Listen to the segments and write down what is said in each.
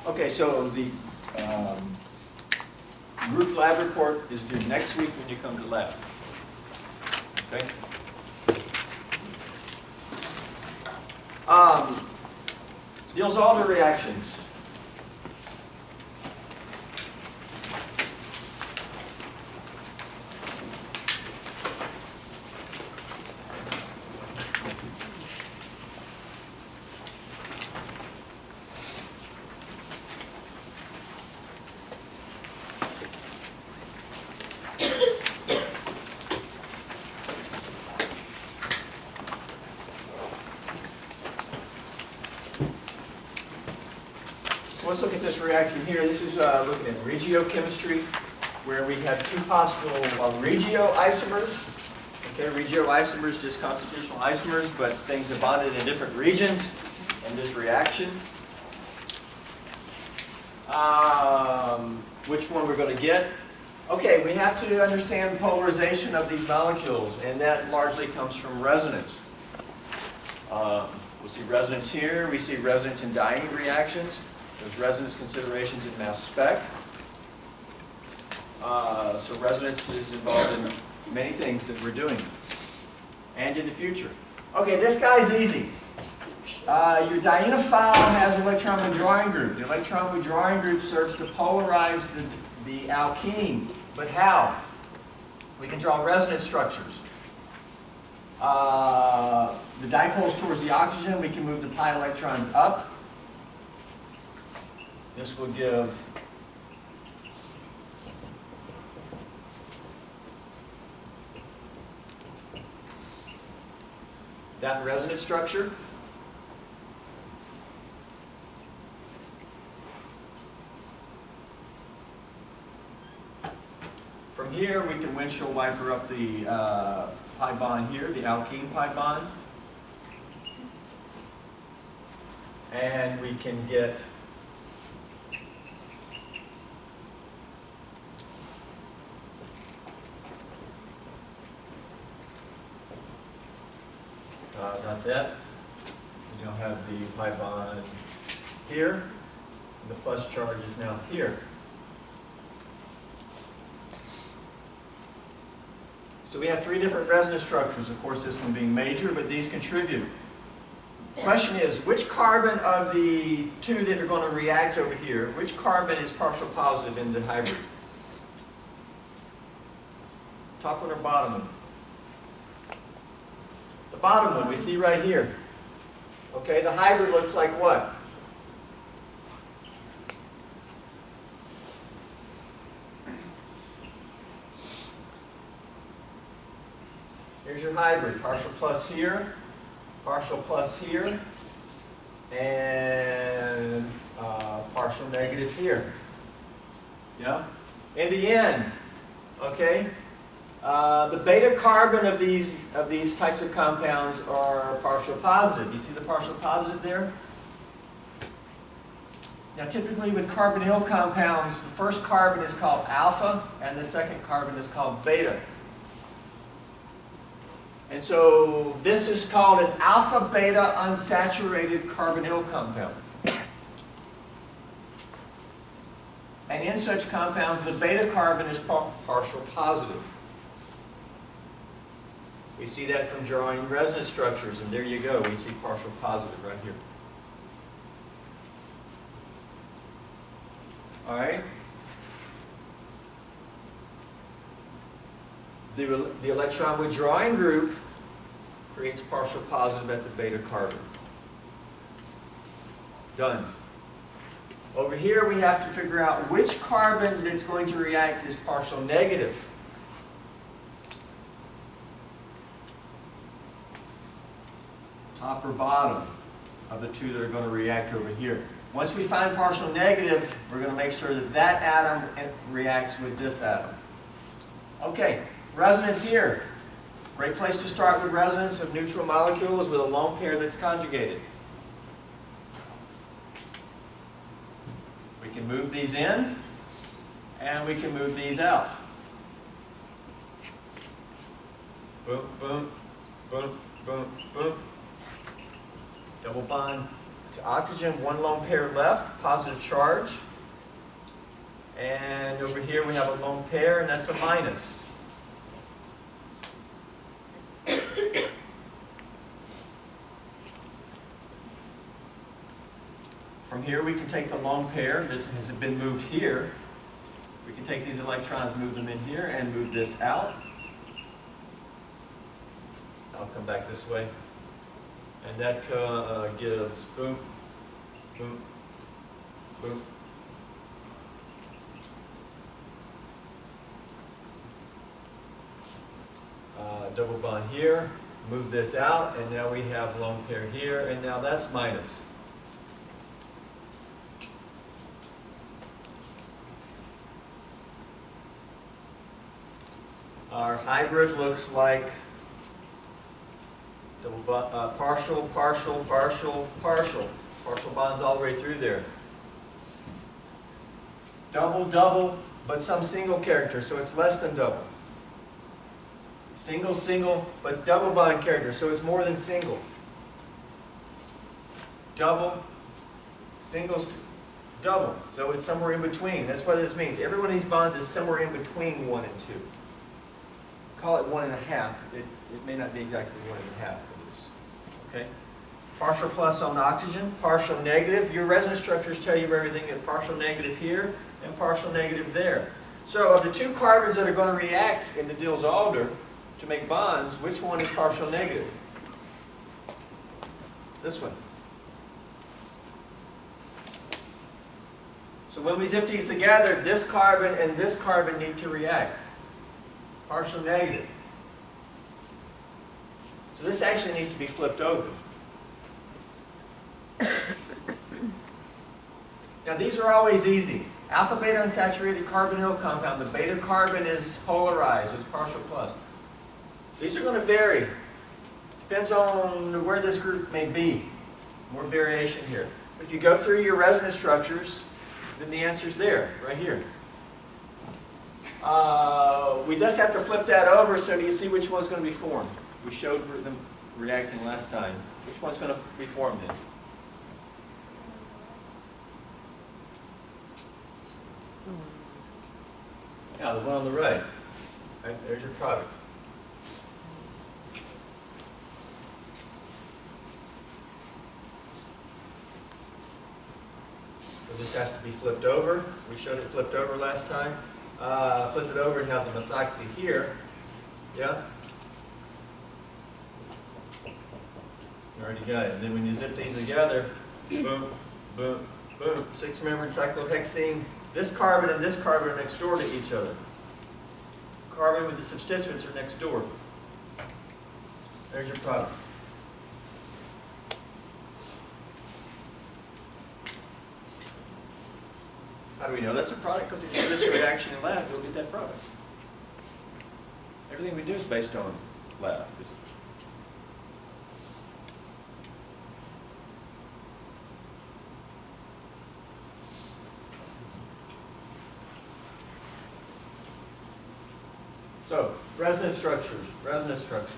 Okay, so the group lab report is due next week when you come to lab. Okay? Diels-Alder reactions. Let's look at this reaction here. This is looking at regiochemistry, where we have two possible regioisomers. Okay, regioisomers, just constitutional isomers, but things are bonded in different regions in this reaction. Which one we're going to get? Okay, we have to understand the polarization of these molecules, and that largely comes from resonance. We'll see resonance here. We see resonance in Diene reactions. There's resonance considerations in mass spec. So resonance is involved in many things that we're doing and in the future. Okay, this guy's easy. Your dienophile has an electron withdrawing group. The electron withdrawing group serves to polarize the alkene. But how? We can draw resonance structures. The dipoles towards the oxygen, we can move the pi electrons up. This will give that resonance structure. From here, we can windshield wiper up the pi bond here, the alkene pi bond. And we can get not that. You'll have the pi bond here. And the plus charge is now here. So we have three different resonance structures. Of course, this one being major, but these contribute. The question is, which carbon of the two that are going to react over here, which carbon is partial positive in the hybrid? Top one or bottom one? The bottom one we see right here. Okay, the hybrid looks like what? Here's your hybrid, partial plus here, and partial negative here. Yeah? In the end, okay, the beta carbon of these types of compounds are partial positive. You see the partial positive there? Now typically with carbonyl compounds, the first carbon is called alpha and the second carbon is called beta. And so this is called an alpha-beta unsaturated carbonyl compound. And in such compounds, the beta carbon is partial positive. We see that from drawing resonance structures, and there you go. We see partial positive right here. All right? The electron withdrawing group creates partial positive at the beta carbon. Done. Over here we have to figure out which carbon that's going to react is partial negative. Top or bottom of the two that are going to react over here. Once we find partial negative, we're going to make sure that that atom reacts with this atom. Okay. Resonance here. Great place to start with resonance of neutral molecules with a lone pair that's conjugated. We can move these in, and we can move these out. Boom, boom, boom, boom, boom. Double bond, to oxygen, one lone pair left, positive charge. And over here we have a lone pair, and that's a minus. From here we can take the lone pair that has been moved here. We can take these electrons, move them in here, and move this out. I'll come back this way. And that gives boom, boom, boom. Double bond here, move this out, and now we have lone pair here, and now that's minus. Our hybrid looks like double partial, partial, partial, partial. Partial bonds all the way through there. Double, double, but some single character, so it's less than double. Single, single, but double bond character, so it's more than single. Double, single, double, so it's somewhere in between. That's what this means. Every one of these bonds is somewhere in between 1 and 2. Call it 1.5. It may not be exactly 1.5 for this. Okay? Partial plus on oxygen, partial negative. Your resonance structures tell you everything at partial negative here and partial negative there. So of the two carbons that are going to react in the Diels-Alder to make bonds, which one is partial negative? This one. So when we zip these together, this carbon and this carbon need to react. Partial negative. So this actually needs to be flipped over. Now these are always easy. Alpha beta unsaturated carbonyl compound. The beta carbon is polarized, it's partial plus. These are going to vary. Depends on where this group may be. More variation here. But if you go through your resonance structures, then the answer's there, right here. We just have to flip that over so you see which one's going to be formed. We showed them reacting last time. Which one's going to be formed then? Yeah, the one on the right. Right, there's your product. So this has to be flipped over. We showed it flipped over last time. Flip it over and have the methoxy here. Yeah? You already got it. And then when you zip these together, boom, boom, boom. 6-membered cyclohexene. This carbon and this carbon are next door to each other. Carbon with the substituents are next door. There's your product. How do we know that's a product? Because if you do this reaction in lab, you'll get that product. Everything we do is based on lab. So, resonance structures, resonance structures.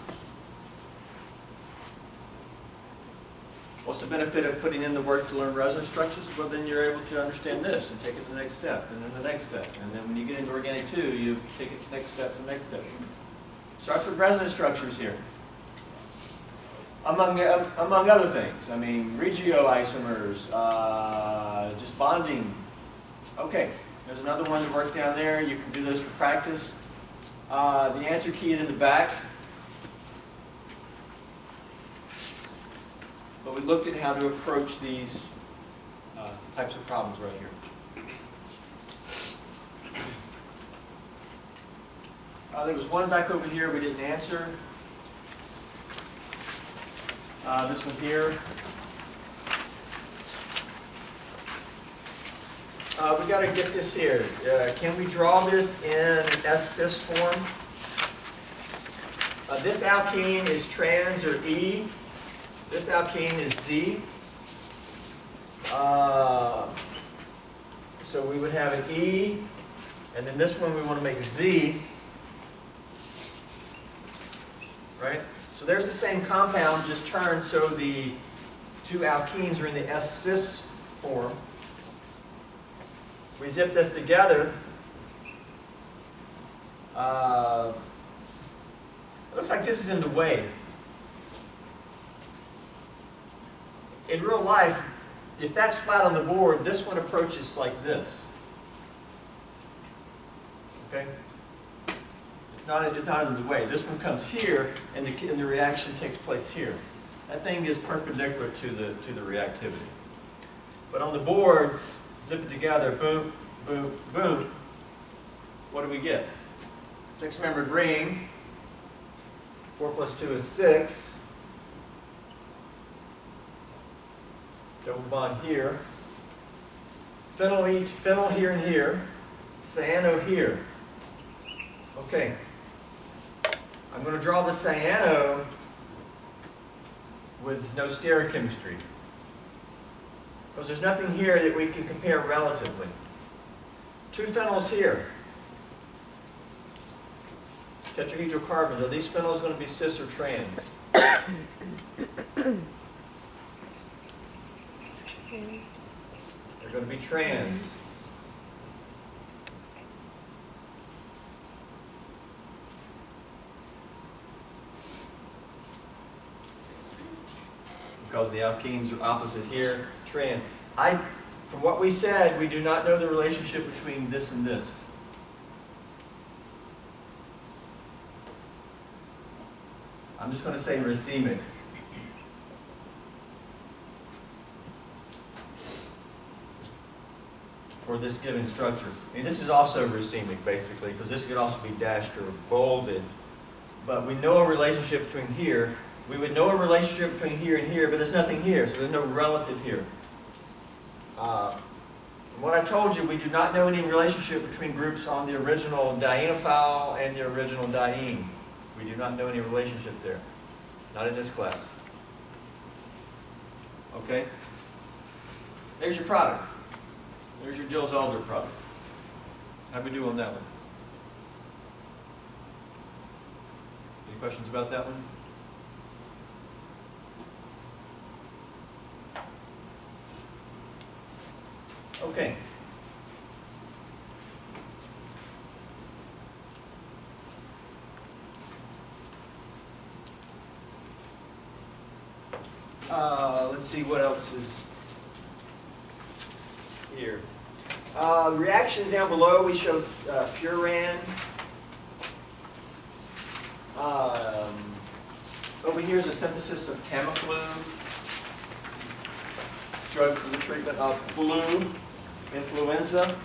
What's the benefit of putting in the work to learn resonance structures? Well, then you're able to understand this and take it to the next step, and then the next step. And then when you get into organic 2, you take it to the next steps and next step. Starts with resonance structures here. Among other things. I mean, regioisomers, just bonding. Okay, there's another one that works down there. You can do this for practice. The answer key is in the back. But we looked at how to approach these types of problems right here. There was one back over here we didn't answer. This one here. We got to get this here. Can we draw this in S-cis form? This alkene is trans or E. This alkene is Z. So we would have an E, and then this one we want to make Z. Right? So there's the same compound, just turned so the two alkenes are in the S-cis form. We zip this together. It looks like this is in the way. In real life, if that's flat on the board, this one approaches like this. Okay? It's not in the way. This one comes here, and the reaction takes place here. That thing is perpendicular to the reactivity. But on the board, zip it together, boom, boom, boom. What do we get? Six-membered ring. 4 plus 2 is 6. Double bond here. Phenyl here and here. Cyano here. Okay. I'm going to draw the cyano with no stereochemistry, because there's nothing here that we can compare relatively. Two phenyls here. Tetrahedral carbons. Are these phenyls going to be cis or trans? They're going to be trans. Because the alkenes are opposite here, trans. From what we said, we do not know the relationship between this and this. I'm just going to say racemic. For this given structure. And this is also racemic, basically, because this could also be dashed or bolded. But we know a relationship between here. We would know a relationship between here and here, but there's nothing here, so there's no relative here. From what I told you, we do not know any relationship between groups on the original dienophile and the original diene. We do not know any relationship there. Not in this class. Okay? There's your product. There's your Diels-Alder product. How'd we do on that one? Any questions about that one? Okay. Let's see what else is here. Reactions down below, we showed furan. Over here is a synthesis of Tamiflu, drug for the treatment of flu, influenza.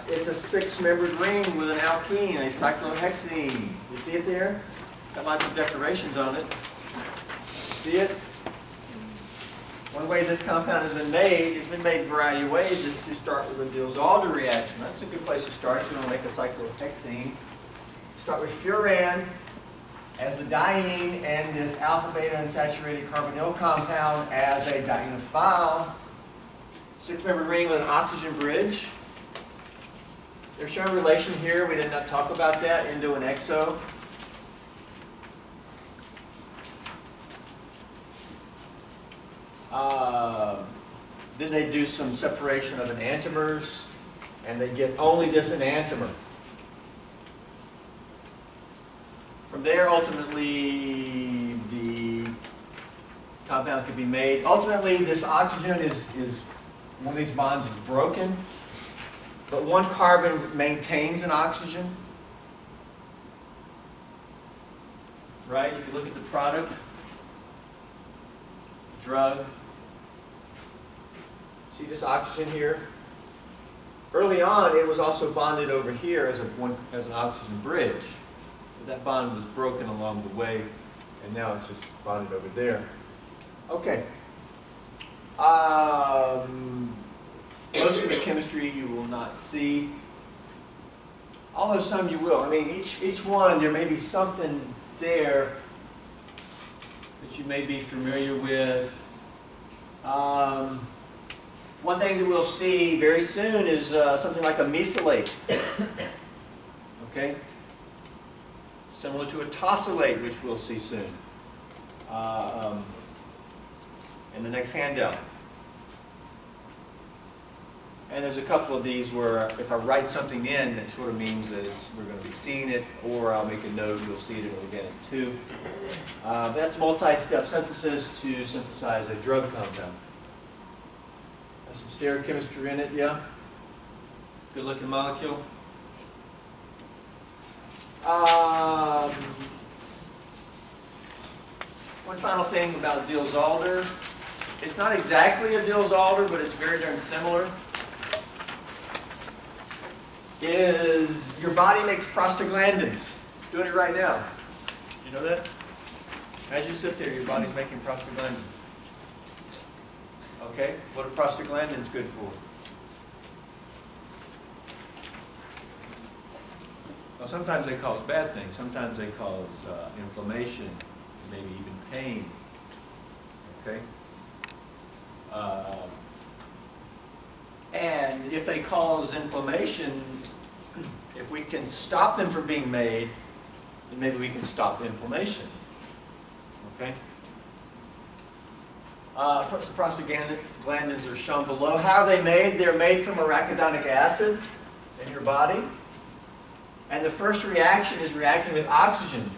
It's a 6-membered ring with an alkene, a cyclohexene. You see it there? Got lots of decorations on it. See it? One way this compound has been made, it's been made a variety of ways, is to start with a Diels-Alder reaction. That's a good place to start if you want to make a cyclohexene. Start with furan as a diene and this alpha-beta unsaturated carbonyl compound as a dienophile. 6-membered ring with an oxygen bridge. There's shown a relation here. We did not talk about that. Endo and exo. Then they do some separation of enantiomers, and they get only this enantiomer. From there, ultimately, the compound can be made. Ultimately, this oxygen is one of these bonds is broken, but one carbon maintains an oxygen. Right? If you look at the product, drug, see this oxygen here? Early on, it was also bonded over here as an oxygen bridge. That bond was broken along the way, and now it's just bonded over there. Okay. Most of the chemistry you will not see, although some you will. I mean, each one, there may be something there that you may be familiar with. One thing that we'll see very soon is something like a mesylate. Okay? Similar to a tosylate, which we'll see soon. in the next handout. And there's a couple of these where if I write something in, that sort of means that we're going to be seeing it, or I'll make a note, you'll see it in organic too. That's multi-step synthesis to synthesize a drug compound. Has some stereochemistry in it, yeah? Good looking molecule. One final thing about Diels-Alder. It's not exactly a Diels-Alder, but it's very darn similar. Is your body makes prostaglandins. Doing it right now. You know that? As you sit there, your body's making prostaglandins. Okay, what are prostaglandins good for? Well, sometimes they cause bad things. Sometimes they cause inflammation, maybe even pain. Okay? And if they cause inflammation, if we can stop them from being made, then maybe we can stop the inflammation. Okay? Prostaglandins are shown below. How are they made? They're made from arachidonic acid in your body. And the first reaction is reacting with oxygen.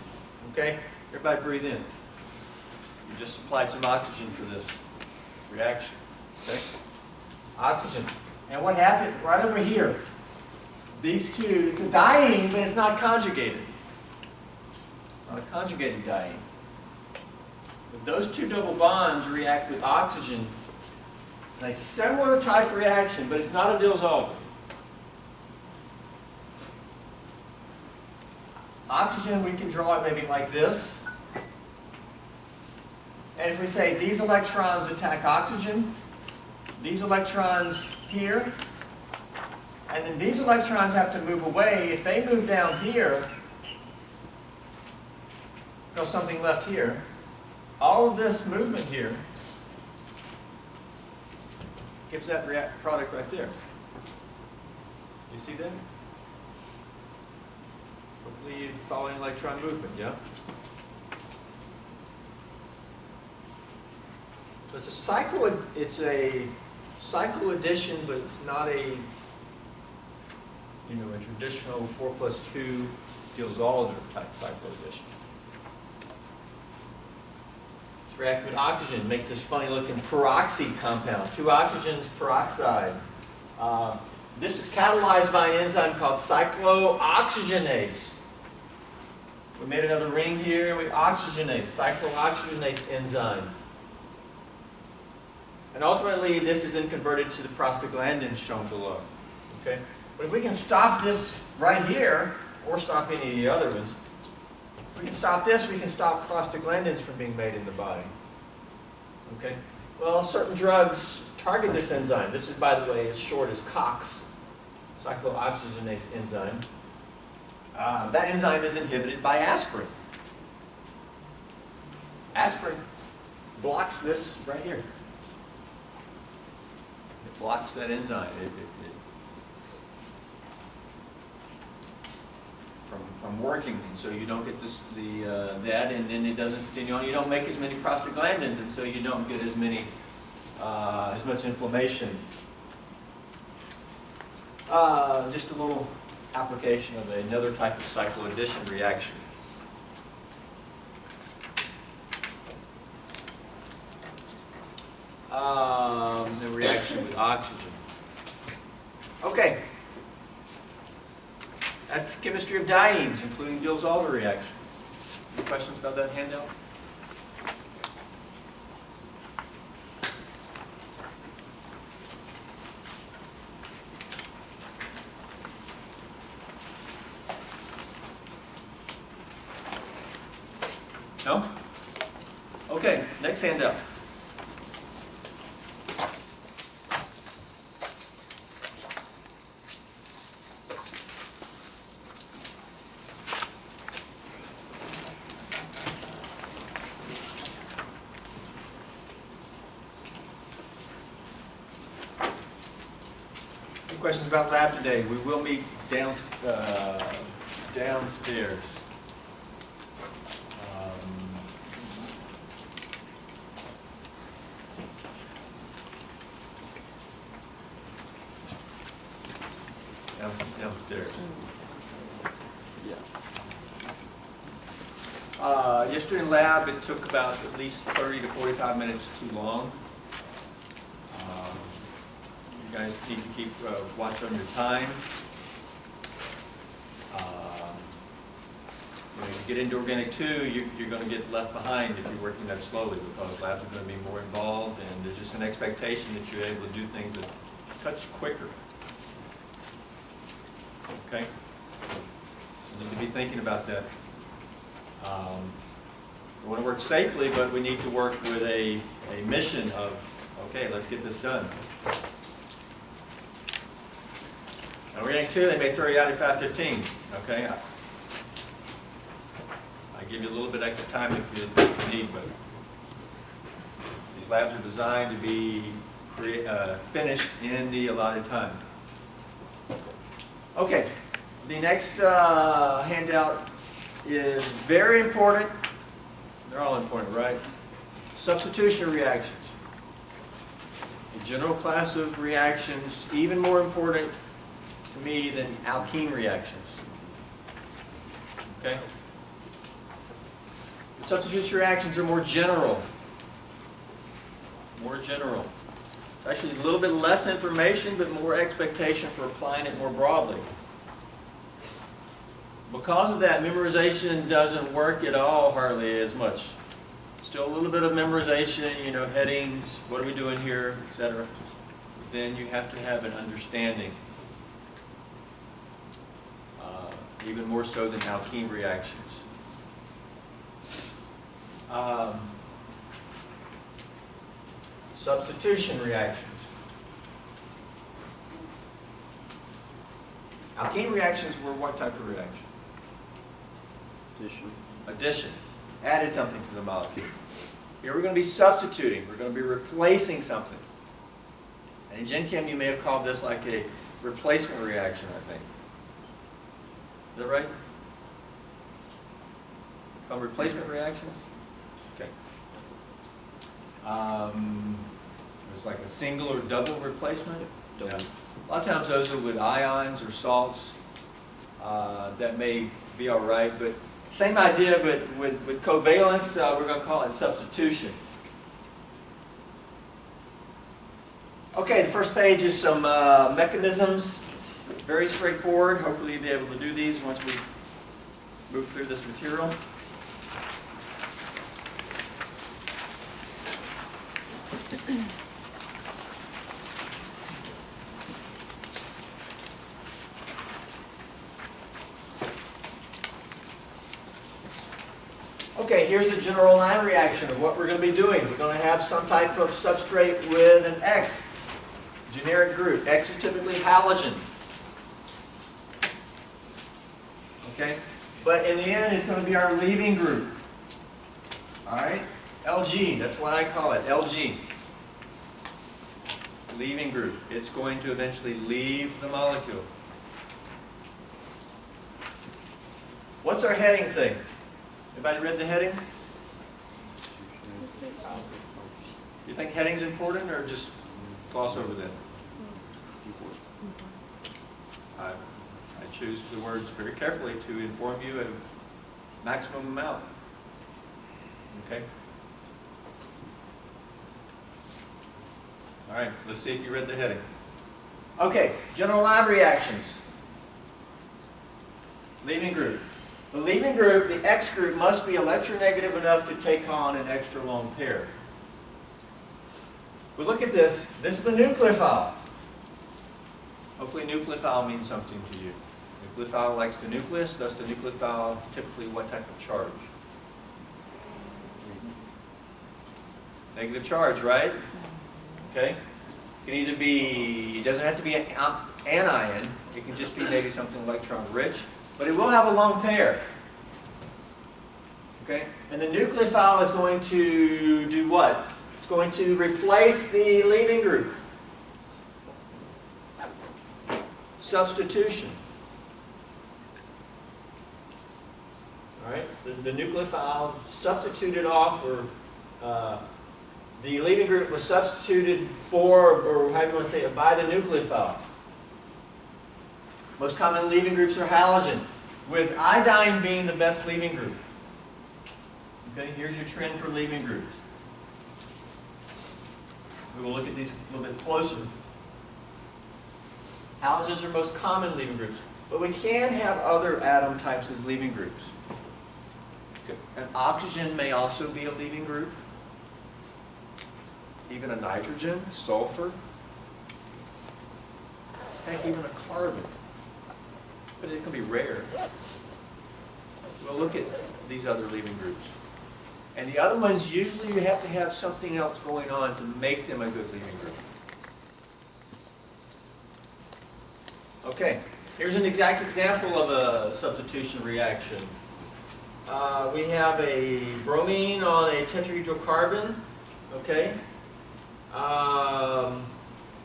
Okay? Everybody breathe in. You just supplied some oxygen for this reaction. Okay? Oxygen. And what happened right over here? These two, it's a diene, but it's not conjugated. Not a conjugated diene. But those two double bonds react with oxygen. A similar type reaction, but it's not a Diels-Alder. Oxygen, we can draw it maybe like this. And if we say these electrons attack oxygen, these electrons here, and then these electrons have to move away. If they move down here, there's something left here. All of this movement here gives that product right there. You see that? Hopefully you're following electron movement, yeah? So it's a cycloaddition, but it's not a traditional 4+2 Diels-Alder type cycloaddition. It's reacting with oxygen, make this funny looking peroxy compound. 2 oxygens, peroxide. This is catalyzed by an enzyme called Cyclooxygenase. We made another ring here with oxygenase, cyclooxygenase enzyme. And ultimately, this is then converted to the prostaglandins shown below. Okay? But if we can stop this right here, or stop any of the other ones, if we can stop this, we can stop prostaglandins from being made in the body. Okay? Well, certain drugs target this enzyme. This is, by the way, as short as COX, cyclooxygenase enzyme. That enzyme is inhibited by aspirin. Aspirin blocks this right here. It blocks that enzyme from working, and so you don't get that, and then it doesn't. Then you don't make as many prostaglandins, and so you don't get as much inflammation. Just a little application of another type of cycloaddition reaction. The reaction with oxygen. Okay. That's chemistry of dienes, including Diels-Alder reactions. Any questions about that handout? No? Okay, next handout. Any questions about lab today? We will meet downstairs. downstairs. Yeah. Yesterday in lab, it took about at least 30 to 45 minutes too long. You guys need to keep watch on your time. When you get into Organic 2, you're going to get left behind if you're working that slowly because labs are going to be more involved and there's just an expectation that you're able to do things a touch quicker. Okay? You need to be thinking about that. We want to work safely, but we need to work with a mission of, okay, let's get this done. Now, Organic 2, they may throw you out at 5:15. Okay? I give you a little bit extra time if you need, but these labs are designed to be finished in the allotted time. Okay, the next handout is very important. They're all important, right? Substitution reactions. A general class of reactions, even more important to me than alkene reactions. Okay? Substitution reactions are more general. More general. Actually, a little bit less information, but more expectation for applying it more broadly. Because of that, memorization doesn't work at all, hardly as much. Still a little bit of memorization, headings, what are we doing here, etc. Then you have to have an understanding. Even more so than alkene reactions. Substitution reactions. Alkene reactions were what type of reaction? Addition. Addition. Added something to the molecule. Here we're going to be substituting. We're going to be replacing something. And in Gen Chem, you may have called this like a replacement reaction, I think. Is that right? Called replacement reactions? Okay. It's like a single or double replacement. Double. Yeah. A lot of times those are with ions or salts. That may be all right, but same idea, but with covalence, we're going to call it substitution. Okay, the first page is some mechanisms. Very straightforward. Hopefully you'll be able to do these once we move through this material. Okay, here's a general line reaction of what we're going to be doing. We're going to have some type of substrate with an X, generic group. X is typically halogen. Okay, but in the end, it's going to be our leaving group. All right, LG, that's what I call it, LG. Leaving group. It's going to eventually leave the molecule. What's our heading say? Everybody read the heading? You think heading's important or just gloss over that? I choose the words very carefully to inform you of maximum amount. Okay? All right, let's see if you read the heading. Okay, general line reactions. Leaving group. The leaving group, the X group, must be electronegative enough to take on an extra long pair. We look at this. This is the nucleophile. Hopefully nucleophile means something to you. Nucleophile likes the nucleus. Thus the nucleophile typically what type of charge? Negative charge, right? Okay. It can either be, it doesn't have to be an anion. It can just be maybe something electron rich. But it will have a lone pair. Okay? And the nucleophile is going to do what? It's going to replace the leaving group. Substitution. All right? The nucleophile substituted off, or the leaving group was substituted for, or how do you want to say it, by the nucleophile. Most common leaving groups are halogen, with iodine being the best leaving group. Okay, here's your trend for leaving groups. We will look at these a little bit closer. Halogens are most common leaving groups, but we can have other atom types as leaving groups. An oxygen may also be a leaving group. Even a nitrogen, sulfur. Heck, even a carbon. But it can be rare. We'll look at these other leaving groups. And the other ones, usually you have to have something else going on to make them a good leaving group. Okay, here's an exact example of a substitution reaction. We have a bromine on a tetrahedral carbon, okay?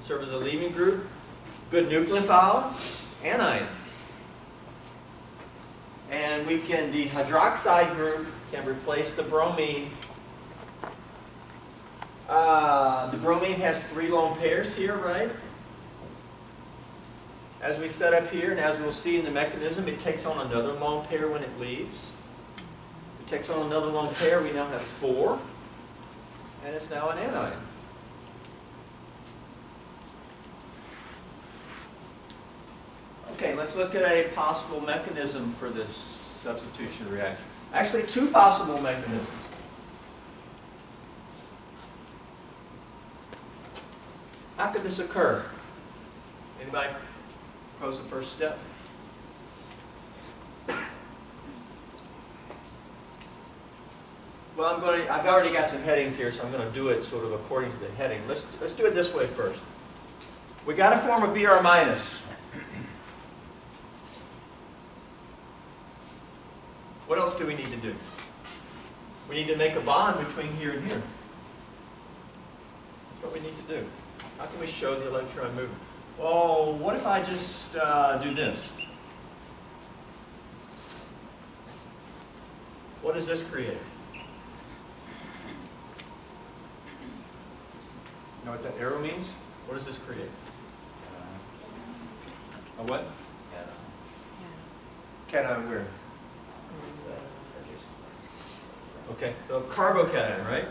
Serve as a leaving group. Good nucleophile, anion. And we can, the hydroxide group can replace the bromine. The bromine has 3 lone pairs here, right? As we set up here, and as we'll see in the mechanism, it takes on another lone pair when it leaves. It takes on another lone pair, we now have 4. And it's now an anion. Okay, let's look at a possible mechanism for this substitution reaction. Actually, 2 possible mechanisms. How could this occur? Anybody propose the first step? Well, I've already got some headings here, so I'm going to do it sort of according to the heading. Let's do it this way first. We got to form a Br minus. What else do we need to do? We need to make a bond between here and here. That's what we need to do. How can we show the electron movement? Well, what if I just do this? What does this create? You know what that arrow means? What does this create? A what? Cation where? Okay, the carbocation, right?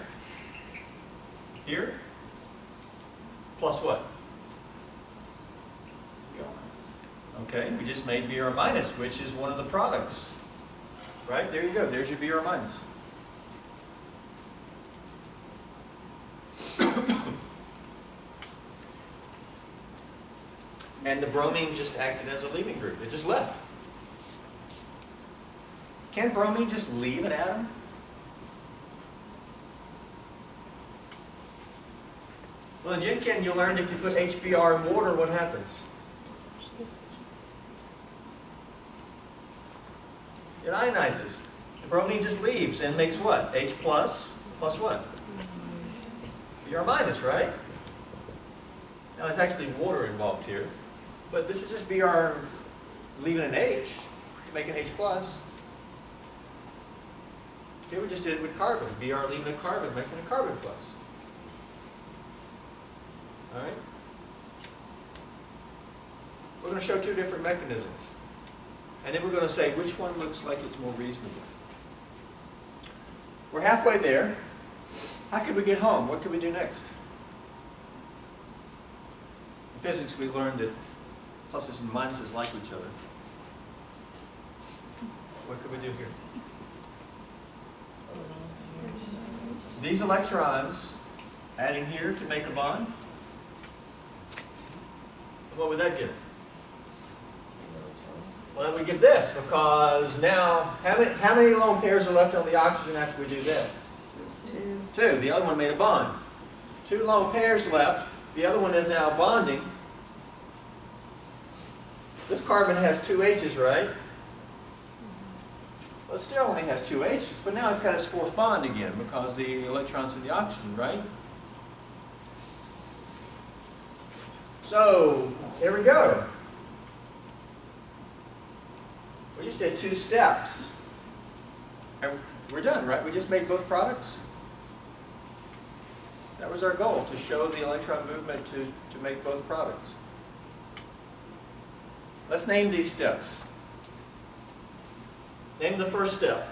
Here? Plus what? Okay, we just made Br minus, which is one of the products. Right? There you go. There's your Br minus. And the bromine just acted as a leaving group. It just left. Can bromine just leave an atom? Well, in Gen Chem, you learned if you put HBr in water, what happens? It ionizes. The bromine just leaves and makes what? H plus what? Br minus, right? Now, there's actually water involved here. But this is just Br leaving an H to make an H plus. Here we just did it with carbon. Br leaving a carbon, making a carbon plus. All right? We're going to show 2 different mechanisms. And then we're going to say which one looks like it's more reasonable. We're halfway there. How could we get home? What could we do next? In physics, we learned that pluses and minuses like each other. What could we do here? These electrons adding here to make a bond. What would that give? Well, we give this because now, how many lone pairs are left on the oxygen after we do that? 2. The other one made a bond. 2 lone pairs left. The other one is now bonding. This carbon has 2 H's, right? Well, it still only has 2 H's, but now it's got its 4th bond again because the electrons in the oxygen, right? So, there we go. We just did 2 steps. And we're done, right? We just made both products. That was our goal, to show the electron movement to make both products. Let's name these steps. Name the first step.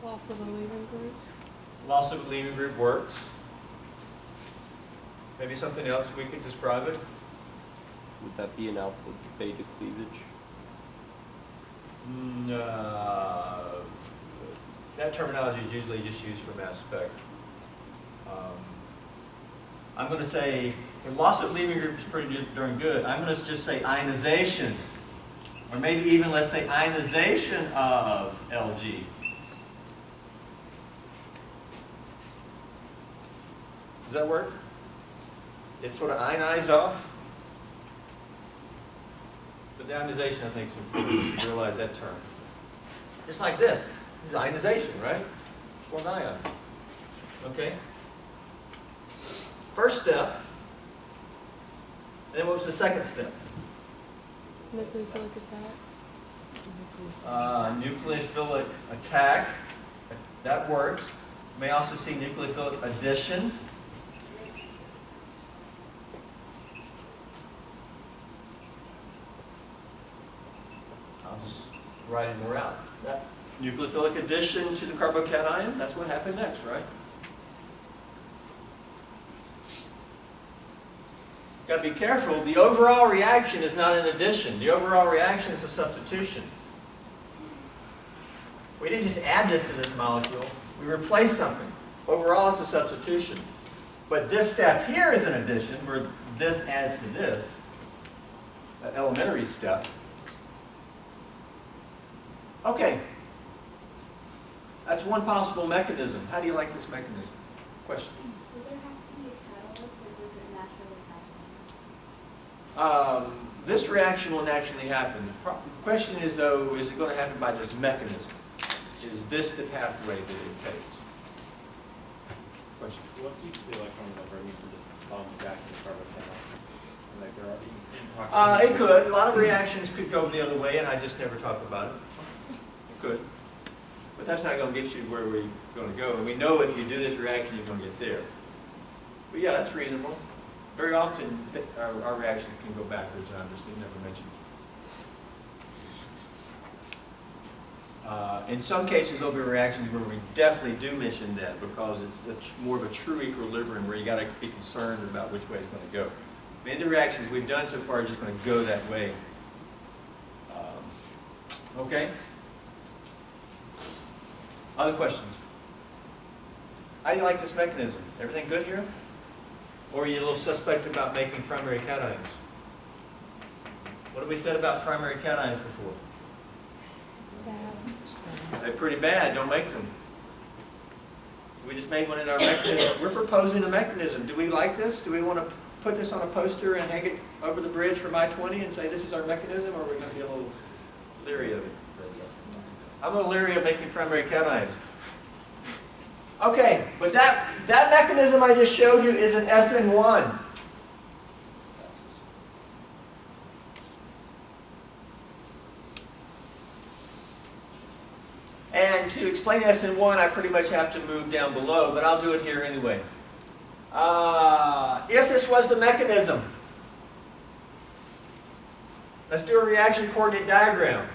Loss of a leaving group. Loss of a leaving group works. Maybe something else we could describe it. Would that be an alpha beta cleavage? That terminology is usually just used for mass spec. I'm going to say, loss of leaving group is pretty darn good. I'm going to just say ionization. Or maybe even, let's say, ionization of Lg. Does that work? It's sort of ionized off. But the ionization, I think, is important to realize that term. Just like this. This is ionization, right? Formed ion. Okay? First step. And then what was the second step? Nucleophilic attack. Nucleophilic attack. That works. You may also see nucleophilic addition. I'll just write it more out. That nucleophilic addition to the carbocation, that's what happened next, right? Got to be careful. The overall reaction is not an addition. The overall reaction is a substitution. We didn't just add this to this molecule. We replaced something. Overall, it's a substitution. But this step here is an addition, where this adds to this. That elementary step. Okay. That's one possible mechanism. How do you like this mechanism? Question? Would there have to be a catalyst, or does it naturally happen? This reaction will naturally happen. The question is, though, is it going to happen by this mechanism? Is this the pathway that it takes? Question? What keeps the electron over from just falling back in the carbocation? Like there are in proximity. It could. A lot of reactions could go the other way, and I just never talk about it. It could. But that's not going to get you where we're going to go. And we know if you do this reaction, you're going to get there. But yeah, that's reasonable. Very often, our reactions can go backwards, and I just never mentioned. In some cases, there'll be reactions where we definitely do mention that because it's more of a true equilibrium where you got to be concerned about which way it's going to go. Many of the reactions we've done so far are just going to go that way. Okay? Other questions? How do you like this mechanism? Everything good here? Or are you a little suspect about making primary cations? What have we said about primary cations before? They're pretty bad. Don't make them. We just made one in our mechanism. We're proposing a mechanism. Do we like this? Do we want to put this on a poster and hang it over the bridge from I-20 and say this is our mechanism, or are we going to be a little leery of it? I'm a little leery of making primary cations. Okay, but that mechanism I just showed you is an SN1. And to explain SN1, I pretty much have to move down below, but I'll do it here anyway. If this was the mechanism, let's do a reaction coordinate diagram.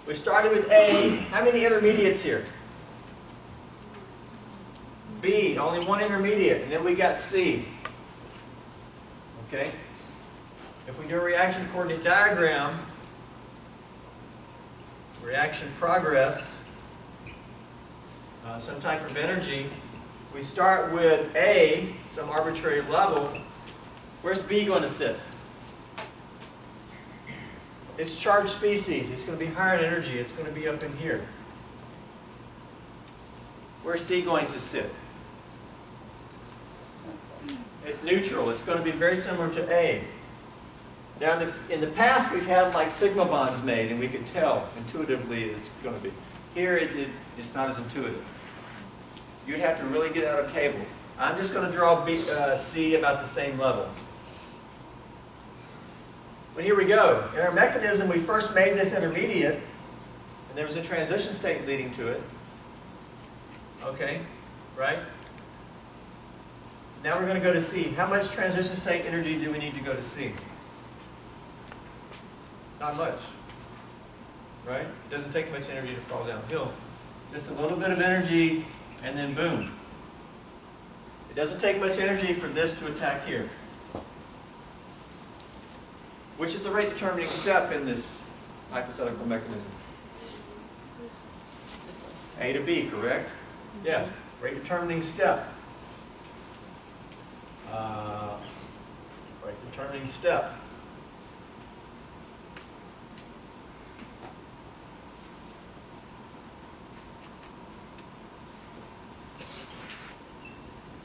We started with A. How many intermediates here? B, only one intermediate, and then we got C. Okay? If we do a reaction coordinate diagram, reaction progress, some type of energy, we start with A, some arbitrary level. Where's B going to sit? It's charged species. It's going to be higher in energy. It's going to be up in here. Where's C going to sit? It's neutral. It's going to be very similar to A. Now, in the past, we've had like sigma bonds made, and we could tell intuitively it's going to be. Here, it's not as intuitive. You'd have to really get out a table. I'm just going to draw C about the same level. But here we go. In our mechanism, we first made this intermediate, and there was a transition state leading to it. Okay, right? Now we're going to go to C. How much transition state energy do we need to go to C? Not much. Right? It doesn't take much energy to fall downhill. Just a little bit of energy, and then boom. It doesn't take much energy for this to attack here. Which is the rate determining step in this hypothetical mechanism? A to B, correct? Yes, rate determining step. Rate determining step.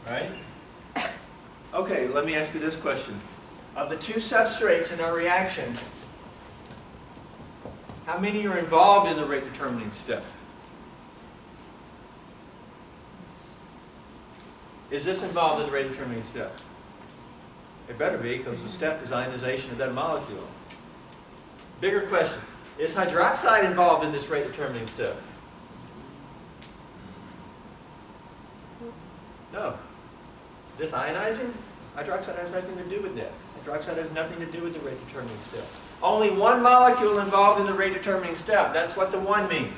Right? Okay, let me ask you this question. Of the two substrates in our reaction, how many are involved in the rate determining step? Is this involved in the rate determining step? It better be, because the step is ionization of that molecule. Bigger question. Is hydroxide involved in this rate determining step? No. This ionizing? Hydroxide has nothing to do with that. Hydroxide has nothing to do with the rate determining step. Only one molecule involved in the rate determining step. That's what the one means.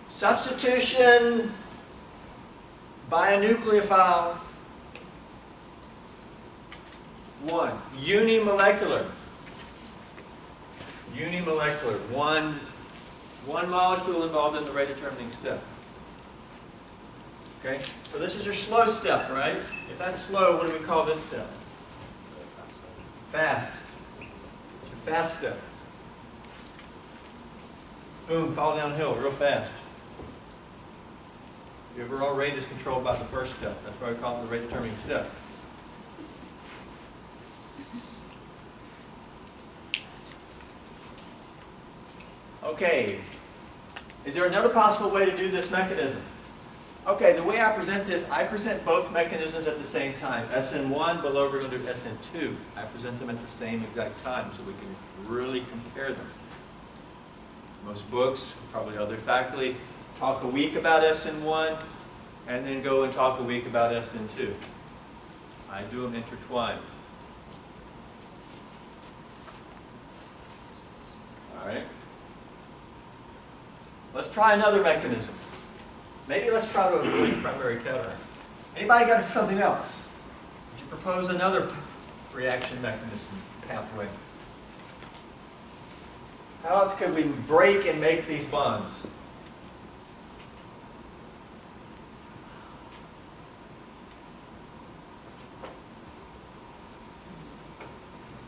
Substitution by a nucleophile. 1. Unimolecular. Unimolecular. One molecule involved in the rate determining step. Okay? So this is your slow step, right? If that's slow, what do we call this step? Fast. It's your fast step. Boom, fall downhill real fast. Your overall rate is controlled by the first step. That's why we call it the rate determining step. Okay. Is there another possible way to do this mechanism? Okay, the way I present this, I present both mechanisms at the same time. SN1, below we're going to do SN2. I present them at the same exact time so we can really compare them. Most books, probably other faculty, talk a week about SN1 and then go and talk a week about SN2. I do them intertwined. All right. Let's try another mechanism. Maybe let's try to avoid primary cation. Anybody got something else? Would you propose another reaction mechanism, pathway? How else could we break and make these bonds?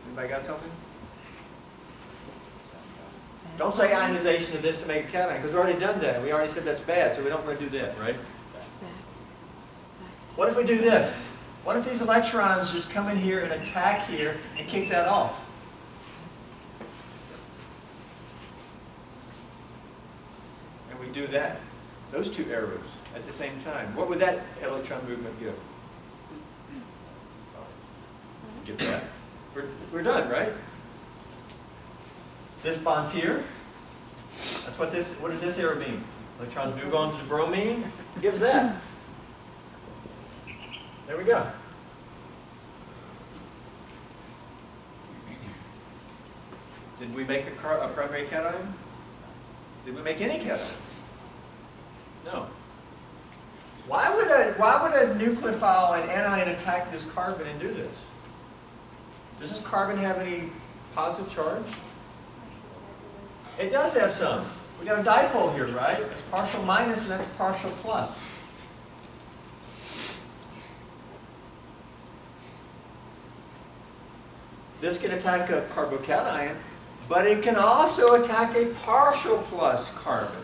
Anybody got something? Don't say ionization of this to make a cation, because we've already done that. We already said that's bad, so we don't want to do that, right? What if we do this? What if these electrons just come in here and attack here and kick that off? And we do that, those two arrows at the same time. What would that electron movement give? Get that? We're done, right? This bond's here. That's what does this arrow mean? Electrons move on to the bromine. Gives that. There we go. Did we make a primary cation? Did we make any cations? No. Why would a nucleophile, an anion, attack this carbon and do this? Does this carbon have any positive charge? It does have some. We got a dipole here, right? It's partial minus and that's partial plus. This can attack a carbocation, but it can also attack a partial plus carbon.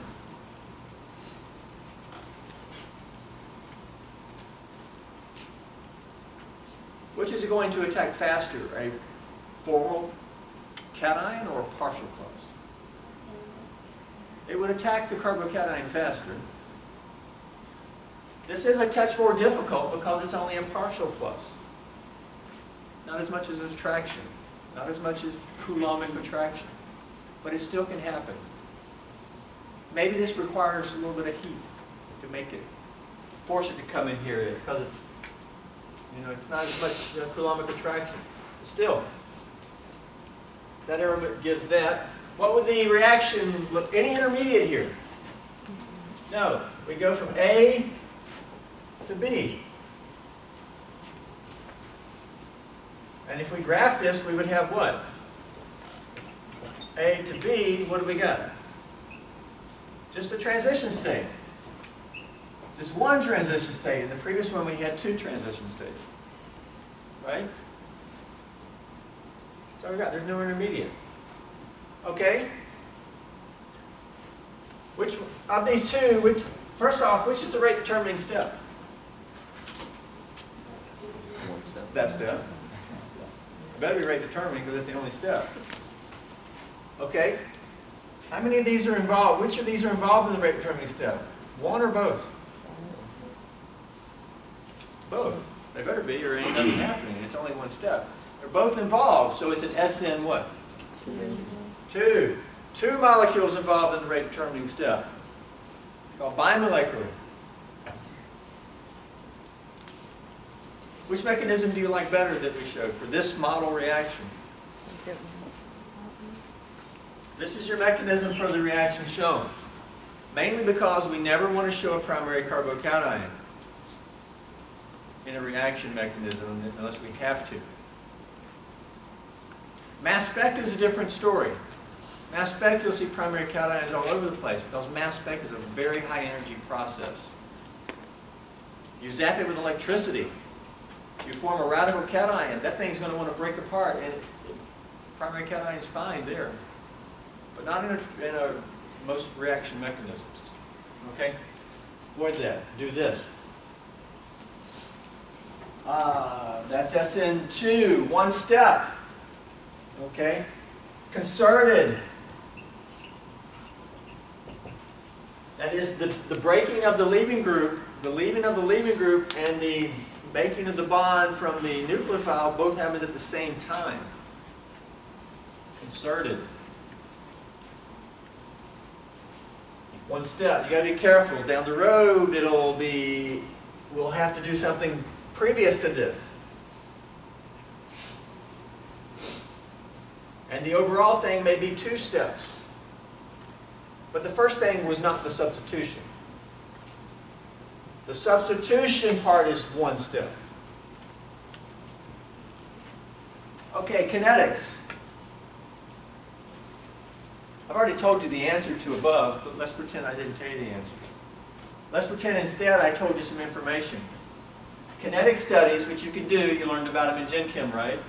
Which is it going to attack faster, a formal cation or a partial plus? It would attack the carbocation faster. This is a touch more difficult because it's only a partial plus. Not as much as attraction, not as much as Coulombic attraction, but it still can happen. Maybe this requires a little bit of heat to make it, force it to come in here because it's You know, it's not as much coulombic attraction. Still, that arrow gives that. What would the reaction look? Any intermediate here? No. We go from A to B. And if we graph this, we would have what? A to B, what do we got? Just a transition state. Just one transition state. In the previous one, we had two transition states. Right? So we got, there's no intermediate. Okay? Which of these two, first off, which is the rate determining step? One step. That step. It better be rate determining because it's the only step. Okay? How many of these are involved? Which of these are involved in the rate determining step? One or both? Both. They better be, or ain't nothing happening. It's only one step. They're both involved, so it's an SN what? 2. 2 molecules involved in the rate determining step. It's called bimolecular. Which mechanism do you like better that we showed for this model reaction? This is your mechanism for the reaction shown. Mainly because we never want to show a primary carbocation in a reaction mechanism unless we have to. Mass spec is a different story. Mass spec, you'll see primary cations all over the place because mass spec is a very high energy process. You zap it with electricity. You form a radical cation. That thing's going to want to break apart, and primary cation is fine there. But not in most reaction mechanisms. Okay? Avoid that. Do this. That's SN2, one step. Okay? Concerted. That is the breaking of the leaving group, and the making of the bond from the nucleophile both happens at the same time. Concerted. One step. You got to be careful. Down the road, we'll have to do something previous to this. And the overall thing may be 2 steps. But the first thing was not the substitution. The substitution part is 1 step. Okay, kinetics. I've already told you the answer to above, but let's pretend I didn't tell you the answer. Let's pretend instead I told you some information. Kinetic studies, which you can do, you learned about them in Gen Chem, right?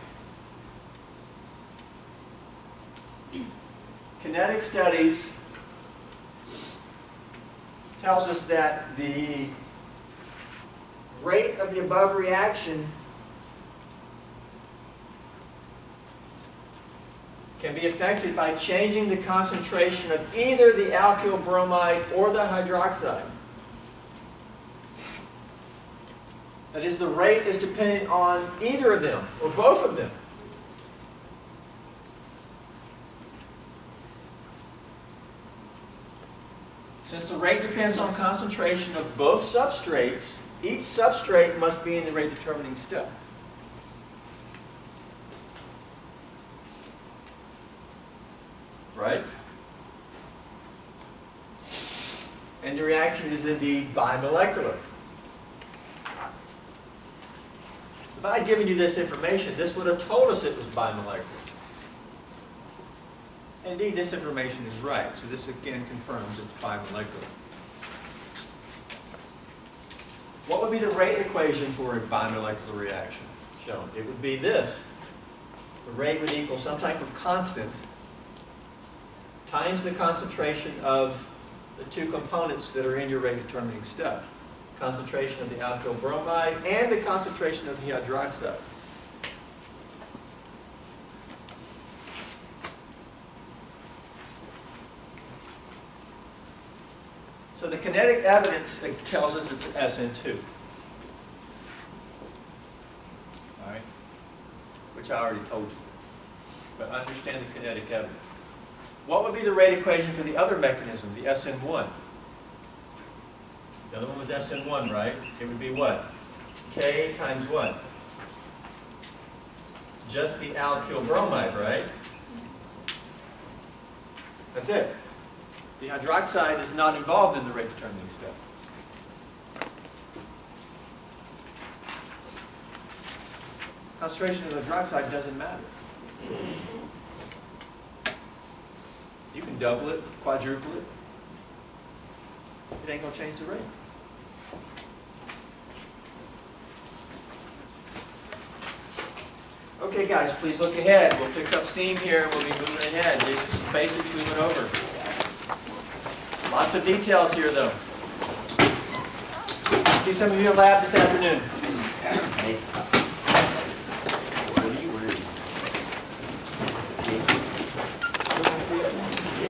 Kinetic studies tells us that the rate of the above reaction can be affected by changing the concentration of either the alkyl bromide or the hydroxide. That is, the rate is dependent on either of them or both of them. Since the rate depends on concentration of both substrates, each substrate must be in the rate determining step. Right? And the reaction is indeed bimolecular. If I had given you this information, this would have told us it was bimolecular. Indeed, this information is right. So this again confirms it's bimolecular. What would be the rate equation for a bimolecular reaction shown? It would be this. The rate would equal some type of constant times the concentration of the 2 components that are in your rate determining step. Concentration of the alkyl bromide and the concentration of the hydroxide. So the kinetic evidence tells us it's SN2. All right? Which I already told you. But understand the kinetic evidence. What would be the rate equation for the other mechanism, the SN1? The other one was SN1, right? It would be what? K times what? just the alkyl bromide, right? That's it. The hydroxide is not involved in the rate determining step. Concentration of the hydroxide doesn't matter. You can double it, quadruple it. It ain't going to change the rate. Okay, guys, please look ahead. We'll pick up steam here and we'll be moving ahead. These are some basics we went over. Lots of details here, though. See some of you in lab this afternoon.